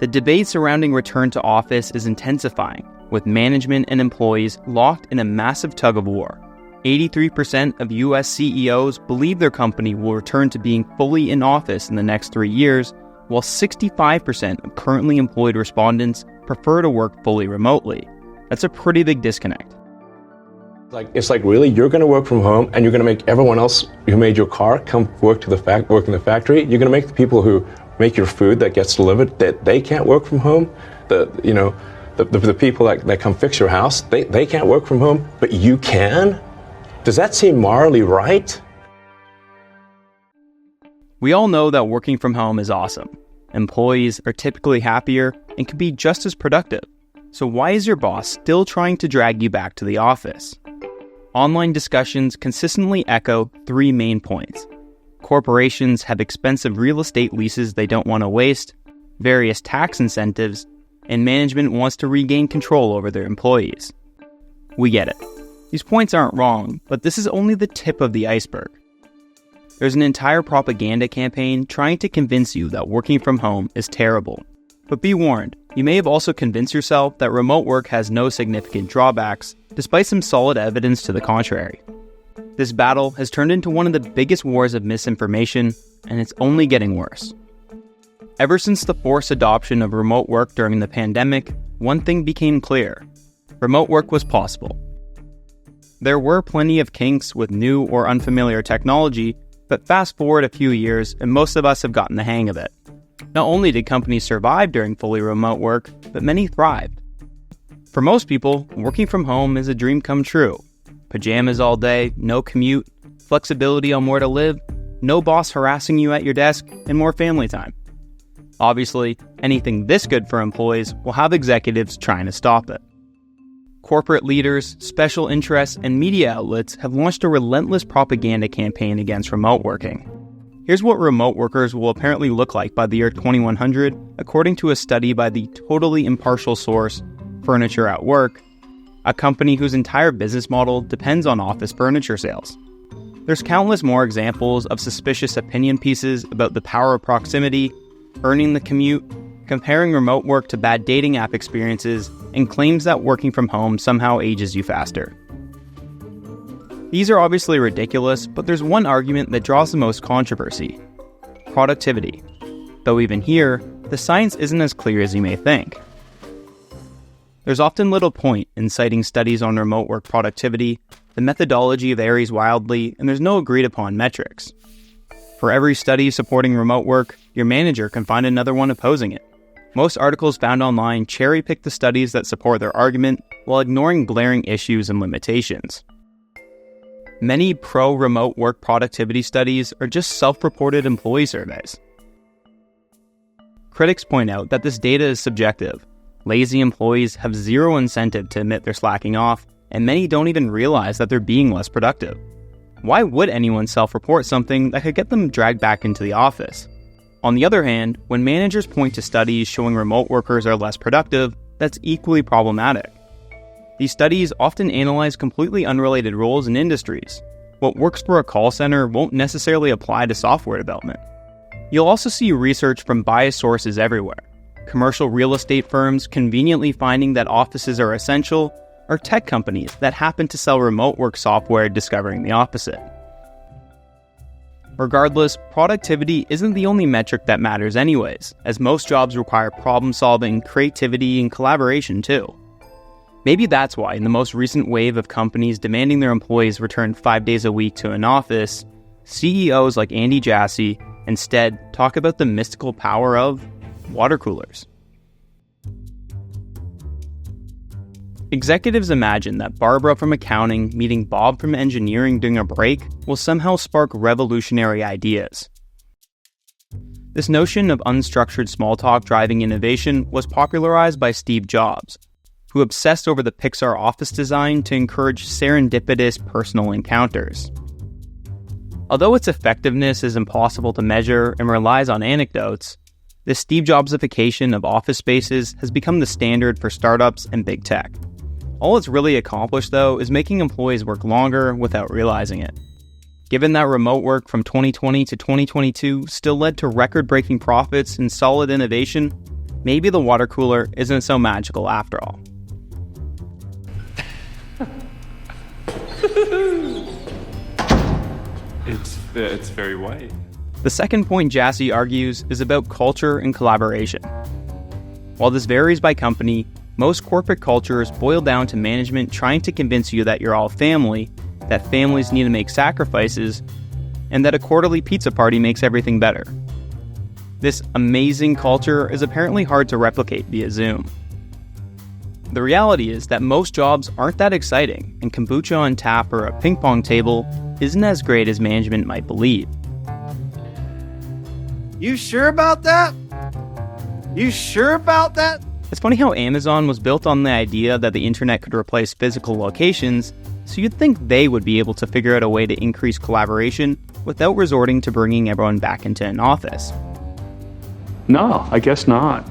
The debate surrounding return to office is intensifying, with management and employees locked in a massive tug-of-war. 83% of U.S. CEOs believe their company will return to being fully in office in the next 3 years, while 65% of currently employed respondents prefer to work fully remotely. That's a pretty big disconnect. It's like, really, you're going to work from home and you're going to make everyone else who made your car come work in the factory? You're going to make the people who make your food that gets delivered, that they can't work from home? The people that come fix your house, they can't work from home, but you can? Does that seem morally right? We all know that working from home is awesome. Employees are typically happier and can be just as productive. So why is your boss still trying to drag you back to the office? Online discussions consistently echo 3 main points. Corporations have expensive real estate leases they don't want to waste, various tax incentives, and management wants to regain control over their employees. We get it. These points aren't wrong, but this is only the tip of the iceberg. There's an entire propaganda campaign trying to convince you that working from home is terrible. But be warned, you may have also convinced yourself that remote work has no significant drawbacks, despite some solid evidence to the contrary. This battle has turned into one of the biggest wars of misinformation, and it's only getting worse. Ever since the forced adoption of remote work during the pandemic, one thing became clear: remote work was possible. There were plenty of kinks with new or unfamiliar technology, but fast forward a few years and most of us have gotten the hang of it. Not only did companies survive during fully remote work, but many thrived. For most people, working from home is a dream come true. Pajamas all day, no commute, flexibility on where to live, no boss harassing you at your desk, and more family time. Obviously, anything this good for employees will have executives trying to stop it. Corporate leaders, special interests, and media outlets have launched a relentless propaganda campaign against remote working. Here's what remote workers will apparently look like by the year 2100, according to a study by the totally impartial source, Furniture at Work, a company whose entire business model depends on office furniture sales. There's countless more examples of suspicious opinion pieces about the power of proximity, earning the commute, comparing remote work to bad dating app experiences, and claims that working from home somehow ages you faster. These are obviously ridiculous, but there's one argument that draws the most controversy: productivity. Though even here, the science isn't as clear as you may think. There's often little point in citing studies on remote work productivity. The methodology varies wildly, and there's no agreed upon metrics. For every study supporting remote work, your manager can find another one opposing it. Most articles found online cherry-pick the studies that support their argument while ignoring glaring issues and limitations. Many pro-remote work productivity studies are just self-reported employee surveys. Critics point out that this data is subjective. Lazy employees have zero incentive to admit they're slacking off, and many don't even realize that they're being less productive. Why would anyone self-report something that could get them dragged back into the office? On the other hand, when managers point to studies showing remote workers are less productive, that's equally problematic. These studies often analyze completely unrelated roles and industries. What works for a call center won't necessarily apply to software development. You'll also see research from biased sources everywhere. Commercial real estate firms conveniently finding that offices are essential, or tech companies that happen to sell remote work software discovering the opposite. Regardless, productivity isn't the only metric that matters anyways, as most jobs require problem-solving, creativity, and collaboration too. Maybe that's why in the most recent wave of companies demanding their employees return 5 days a week to an office, CEOs like Andy Jassy instead talk about the mystical power of water coolers. Executives imagine that Barbara from accounting meeting Bob from engineering during a break will somehow spark revolutionary ideas. This notion of unstructured small talk driving innovation was popularized by Steve Jobs, who obsessed over the Pixar office design to encourage serendipitous personal encounters. Although its effectiveness is impossible to measure and relies on anecdotes, this Steve Jobsification of office spaces has become the standard for startups and big tech. All it's really accomplished, though, is making employees work longer without realizing it. Given that remote work from 2020 to 2022 still led to record-breaking profits and solid innovation, maybe the water cooler isn't so magical after all. It's very white. The second point Jassy argues is about culture and collaboration. While this varies by company, most corporate cultures boil down to management trying to convince you that you're all family, that families need to make sacrifices, and that a quarterly pizza party makes everything better. This amazing culture is apparently hard to replicate via Zoom. The reality is that most jobs aren't that exciting, and kombucha on tap or a ping pong table isn't as great as management might believe. You sure about that? You sure about that? It's funny how Amazon was built on the idea that the internet could replace physical locations, so you'd think they would be able to figure out a way to increase collaboration without resorting to bringing everyone back into an office. No, I guess not.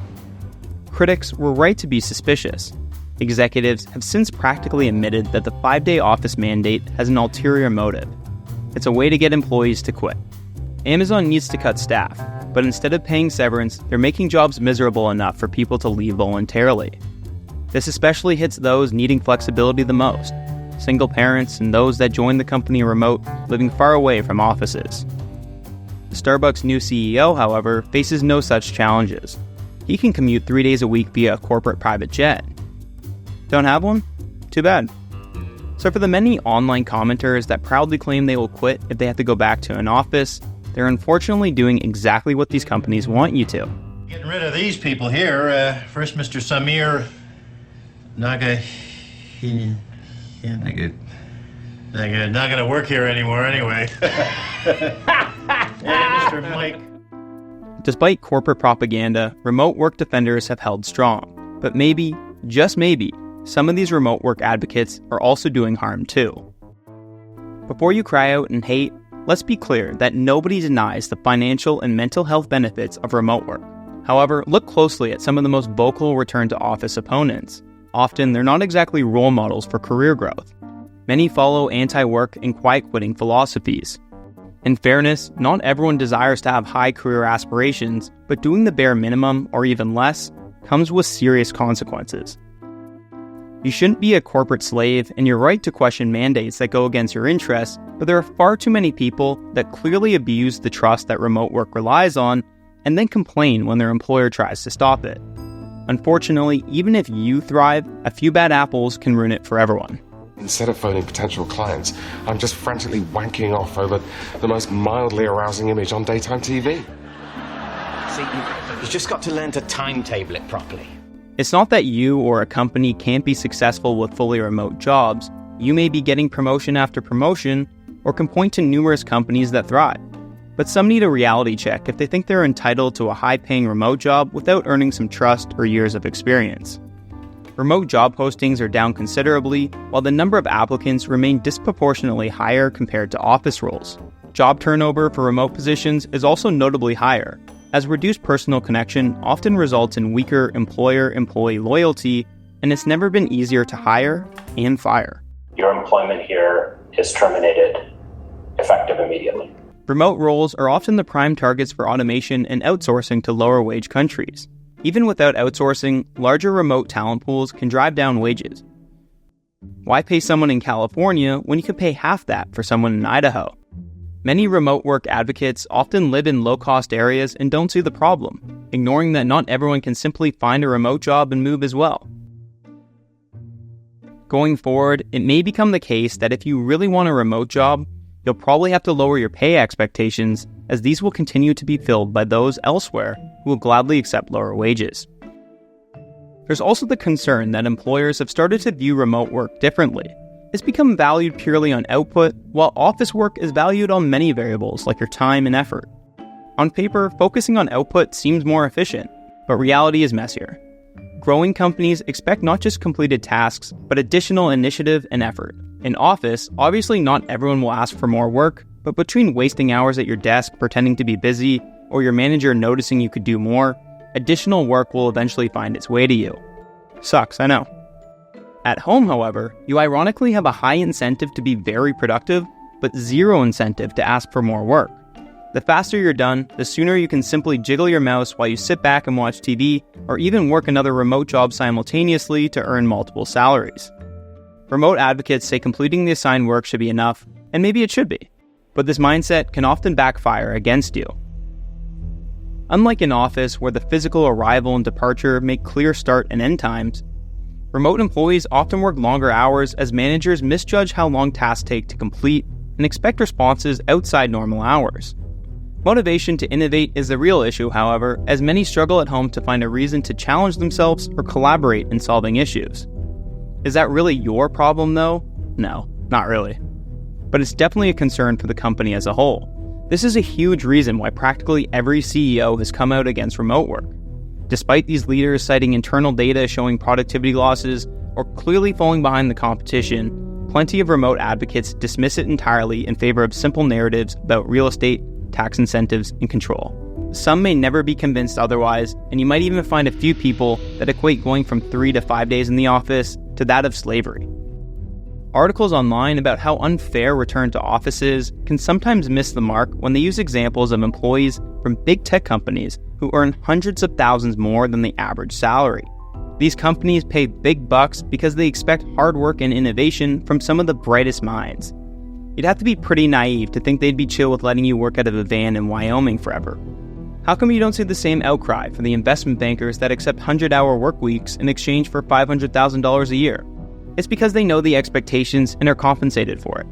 Critics were right to be suspicious. Executives have since practically admitted that the 5-day office mandate has an ulterior motive. It's a way to get employees to quit. Amazon needs to cut staff, but instead of paying severance, they're making jobs miserable enough for people to leave voluntarily. This especially hits those needing flexibility the most: single parents and those that join the company remote, living far away from offices. The Starbucks' new CEO, however, faces no such challenges. He can commute 3 days a week via a corporate private jet. Don't have one? Too bad. So for the many online commenters that proudly claim they will quit if they have to go back to an office, they're unfortunately doing exactly what these companies want you to. Getting rid of these people here. First, Mr. Samir Naga. Not gonna work here anymore anyway. Mr. Mike. Despite corporate propaganda, remote work defenders have held strong. But maybe, just maybe, some of these remote work advocates are also doing harm too. Before you cry out and hate, let's be clear that nobody denies the financial and mental health benefits of remote work. However, look closely at some of the most vocal return-to-office opponents. Often, they're not exactly role models for career growth. Many follow anti-work and quiet-quitting philosophies. In fairness, not everyone desires to have high career aspirations, but doing the bare minimum, or even less, comes with serious consequences. You shouldn't be a corporate slave, and you're right to question mandates that go against your interests, but there are far too many people that clearly abuse the trust that remote work relies on, and then complain when their employer tries to stop it. Unfortunately, even if you thrive, a few bad apples can ruin it for everyone. Instead of phoning potential clients, I'm just frantically wanking off over the most mildly arousing image on daytime TV. See, you've just got to learn to timetable it properly. It's not that you or a company can't be successful with fully remote jobs. You may be getting promotion after promotion, or can point to numerous companies that thrive. But some need a reality check if they think they're entitled to a high-paying remote job without earning some trust or years of experience. Remote job postings are down considerably, while the number of applicants remain disproportionately higher compared to office roles. Job turnover for remote positions is also notably higher, as reduced personal connection often results in weaker employer-employee loyalty, and it's never been easier to hire and fire. Your employment here is terminated, effective immediately. Remote roles are often the prime targets for automation and outsourcing to lower-wage countries. Even without outsourcing, larger remote talent pools can drive down wages. Why pay someone in California when you could pay half that for someone in Idaho? Many remote work advocates often live in low-cost areas and don't see the problem, ignoring that not everyone can simply find a remote job and move as well. Going forward, it may become the case that if you really want a remote job, you'll probably have to lower your pay expectations, as these will continue to be filled by those elsewhere who will gladly accept lower wages. There's also the concern that employers have started to view remote work differently. It's become valued purely on output, while office work is valued on many variables like your time and effort. On paper, focusing on output seems more efficient, but reality is messier. Growing companies expect not just completed tasks, but additional initiative and effort. In office, obviously not everyone will ask for more work, but between wasting hours at your desk pretending to be busy, or your manager noticing you could do more, additional work will eventually find its way to you. Sucks, I know. At home, however, you ironically have a high incentive to be very productive, but zero incentive to ask for more work. The faster you're done, the sooner you can simply jiggle your mouse while you sit back and watch TV, or even work another remote job simultaneously to earn multiple salaries. Remote advocates say completing the assigned work should be enough, and maybe it should be, but this mindset can often backfire against you. Unlike an office where the physical arrival and departure make clear start and end times, remote employees often work longer hours as managers misjudge how long tasks take to complete and expect responses outside normal hours. Motivation to innovate is the real issue, however, as many struggle at home to find a reason to challenge themselves or collaborate in solving issues. Is that really your problem, though? No, not really. But it's definitely a concern for the company as a whole. This is a huge reason why practically every CEO has come out against remote work. Despite these leaders citing internal data showing productivity losses or clearly falling behind the competition, plenty of remote advocates dismiss it entirely in favor of simple narratives about real estate, tax incentives, and control. Some may never be convinced otherwise, and you might even find a few people that equate going from 3 to 5 days in the office to that of slavery. Articles online about how unfair return to office is can sometimes miss the mark when they use examples of employees from big tech companies who earn hundreds of thousands more than the average salary. These companies pay big bucks because they expect hard work and innovation from some of the brightest minds. You'd have to be pretty naive to think they'd be chill with letting you work out of a van in Wyoming forever. How come you don't see the same outcry for the investment bankers that accept 100-hour work weeks in exchange for $500,000 a year? It's because they know the expectations and are compensated for it.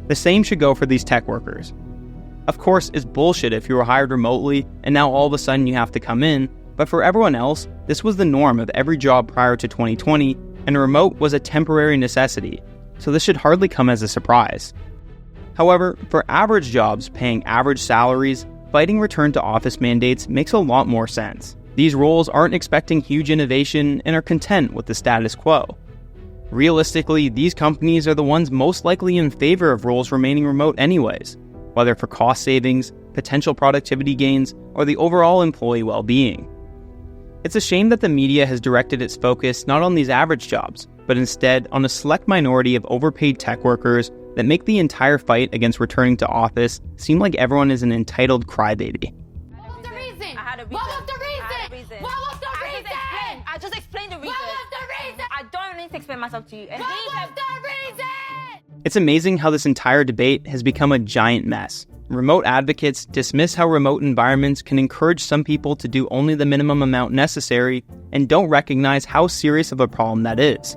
The same should go for these tech workers. Of course, it's bullshit if you were hired remotely and now all of a sudden you have to come in, but for everyone else, this was the norm of every job prior to 2020, and remote was a temporary necessity, so this should hardly come as a surprise. However, for average jobs paying average salaries, fighting return to office mandates makes a lot more sense. These roles aren't expecting huge innovation and are content with the status quo. Realistically, these companies are the ones most likely in favor of roles remaining remote anyways, whether for cost savings, potential productivity gains, or the overall employee well-being. It's a shame that the media has directed its focus not on these average jobs, but instead on a select minority of overpaid tech workers that make the entire fight against returning to office seem like everyone is an entitled crybaby. What was the reason? I had a reason. What was the reason? I had a reason. What was the reason? I just explained the reason. What was the reason? I don't need to explain myself to you. And What was the reason? It's amazing how this entire debate has become a giant mess. Remote advocates dismiss how remote environments can encourage some people to do only the minimum amount necessary and don't recognize how serious of a problem that is.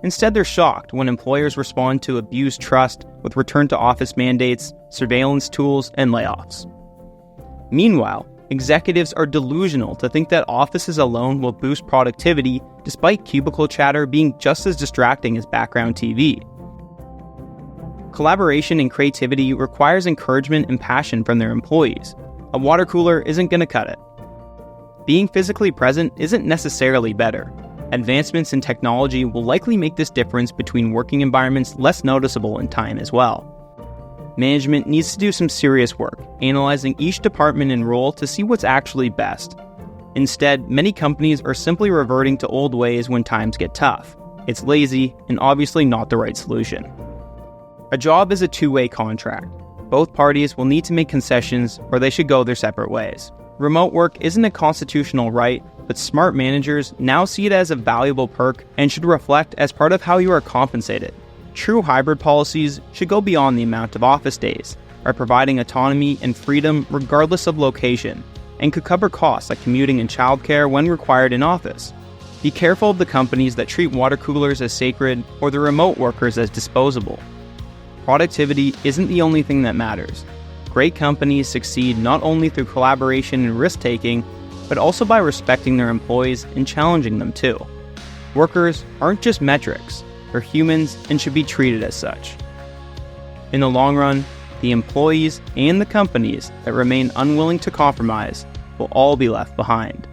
Instead, they're shocked when employers respond to abused trust with return-to-office mandates, surveillance tools, and layoffs. Meanwhile, executives are delusional to think that offices alone will boost productivity despite cubicle chatter being just as distracting as background TV. Collaboration and creativity requires encouragement and passion from their employees. A water cooler isn't going to cut it. Being physically present isn't necessarily better. Advancements in technology will likely make this difference between working environments less noticeable in time as well. Management needs to do some serious work, analyzing each department and role to see what's actually best. Instead, many companies are simply reverting to old ways when times get tough. It's lazy and obviously not the right solution. A job is a two-way contract. Both parties will need to make concessions or they should go their separate ways. Remote work isn't a constitutional right, but smart managers now see it as a valuable perk and should reflect as part of how you are compensated. True hybrid policies should go beyond the amount of office days, by providing autonomy and freedom regardless of location, and could cover costs like commuting and childcare when required in office. Be careful of the companies that treat water coolers as sacred or the remote workers as disposable. Productivity isn't the only thing that matters. Great companies succeed not only through collaboration and risk-taking, but also by respecting their employees and challenging them too. Workers aren't just metrics, they're humans and should be treated as such. In the long run, the employees and the companies that remain unwilling to compromise will all be left behind.